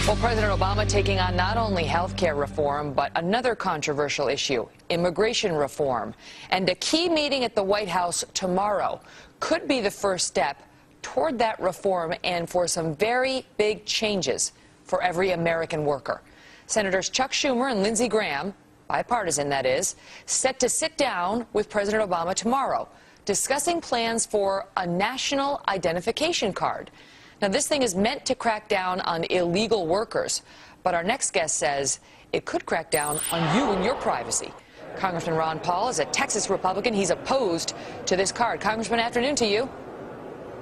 Well, President Obama taking on not only health care reform, but another controversial issue, immigration reform. And a key meeting at the White House tomorrow could be the first step toward that reform and for some very big changes for every American worker. Senators Chuck Schumer and Lindsey Graham, bipartisan that is, set to sit down with President Obama tomorrow, discussing plans for a national identification card. Now, this thing is meant to crack down on illegal workers, but our next guest says it could crack down on you and your privacy. Congressman Ron Paul is a Texas Republican. He's opposed to this card. Congressman, afternoon to you.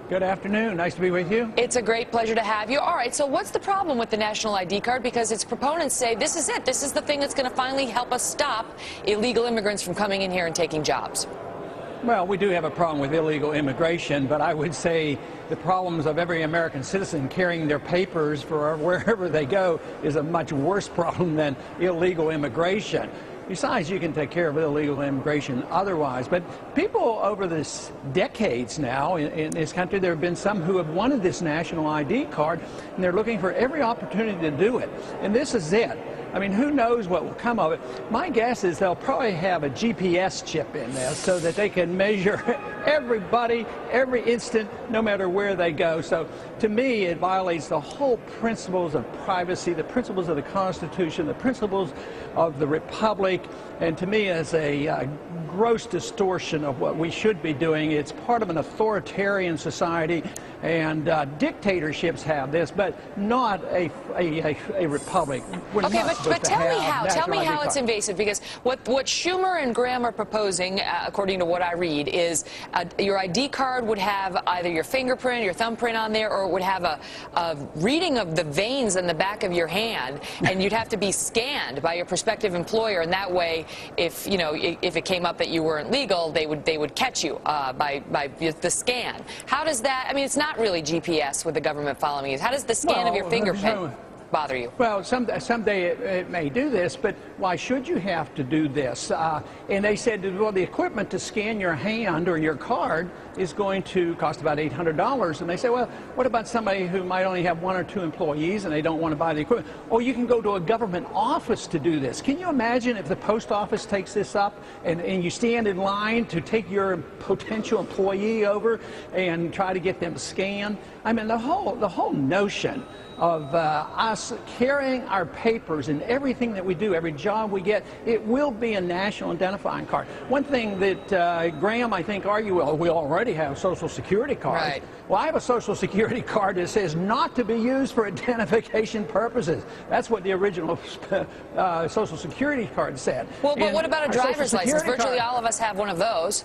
Good afternoon. Nice to be with you. It's a great pleasure to have you. All right, so what's the problem with the national ID card? Because its proponents say this is it. This is the thing that's going to finally help us stop illegal immigrants from coming in here and taking jobs. Well, we do have a problem with illegal immigration, but I would say the problems of every American citizen carrying their papers for wherever they go is a much worse problem than illegal immigration. Besides, you can take care of illegal immigration otherwise. But people over this decades now in this country, there have been some who have wanted this national ID card, and they're looking for every opportunity to do it. And this is it. I mean, who knows what will come of it? My guess is they'll probably have a GPS chip in there so that they can measure everybody, every instant, no matter where they go. So to me, it violates the whole principles of privacy, the principles of the Constitution, the principles of the Republic, and to me it's a gross distortion of what we should be doing. It's part of an authoritarian society, and dictatorships have this, but not a republic. We're okay, but tell me how it's card. invasive, because what Schumer and Graham are proposing, according to what I read, is your ID card would have either your fingerprint, your thumbprint on there, or it would have a reading of the veins in the back of your hand, and you'd have to be scanned by your prospective employer, and that way, if it came up that you weren't legal, they would catch you by the scan. How does that? I mean, it's not really GPS with the government following you. How does the scan of your fingerprint bother you? Well, someday it may do this, but why should you have to do this? And they said, well, the equipment to scan your hand or your card is going to cost about $800. And they say, well, what about somebody who might only have 1 or 2 employees and they don't want to buy the equipment? Oh, you can go to a government office to do this. Can you imagine if the post office takes this up and you stand in line to take your potential employee over and try to get them scanned? I mean, the whole notion of us carrying our papers in everything that we do, every job we get, it will be a national identifying card. One thing that Graham, I think, argued, well, we already have Social Security cards. Right. Well, I have a Social Security card that says not to be used for identification purposes. That's what the original Social Security card said. Well, but what about a driver's license? Virtually all of us have one of those.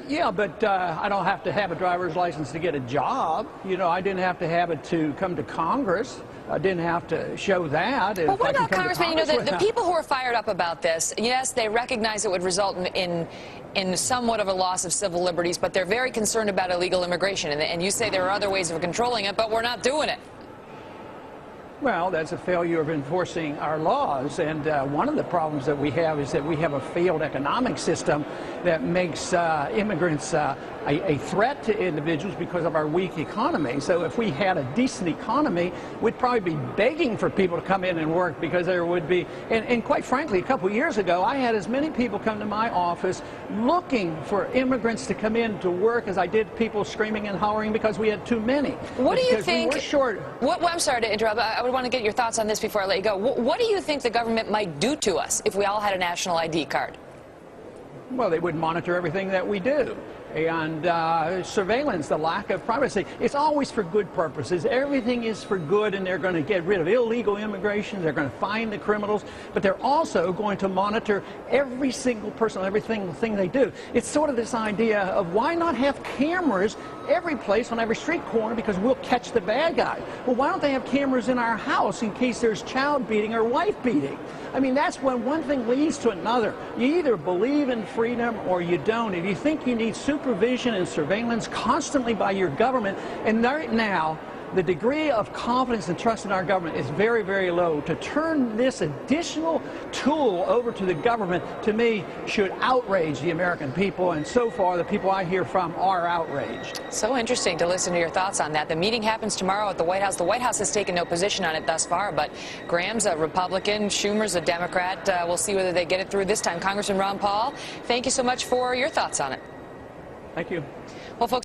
Yeah, but I don't have to have a driver's license to get a job. You know, I didn't have to have it to come to Congress. I didn't have to show that. But what about, Congressman, the people who are fired up about this, yes, they recognize it would result in somewhat of a loss of civil liberties, but they're very concerned about illegal immigration. And you say there are other ways of controlling it, but we're not doing it. Well, that's a failure of enforcing our laws, and one of the problems that we have is that we have a failed economic system that makes immigrants a threat to individuals because of our weak economy. So if we had a decent economy, we'd probably be begging for people to come in and work, because there would be, and quite frankly, a couple of years ago, I had as many people come to my office looking for immigrants to come in to work as I did people screaming and hollering because we had too many. What do you think? We were short. I'm sorry to interrupt. I would want to get your thoughts on this before I let you go. What do you think the government might do to us if we all had a national ID card? Well, they would monitor everything that we do. And surveillance, the lack of privacy, it's always for good purposes. Everything is for good, and they're going to get rid of illegal immigration. They're going to find the criminals, but they're also going to monitor every single person, every single thing they do. It's sort of this idea of why not have cameras every place on every street corner, because we'll catch the bad guy. Well, why don't they have cameras in our house in case there's child beating or wife beating? I mean, that's when one thing leads to another. You either believe in freedom or you don't. If you think you need supervision and surveillance constantly by your government, and right now, the degree of confidence and trust in our government is very, very low. To turn this additional tool over to the government, to me, should outrage the American people, and so far the people I hear from are outraged. So interesting to listen to your thoughts on that. The meeting happens tomorrow at the White House. The White House has taken no position on it thus far, but Graham's a Republican, Schumer's a Democrat. We'll see whether they get it through this time. Congressman Ron Paul, thank you so much for your thoughts on it. Thank you. Well, folks.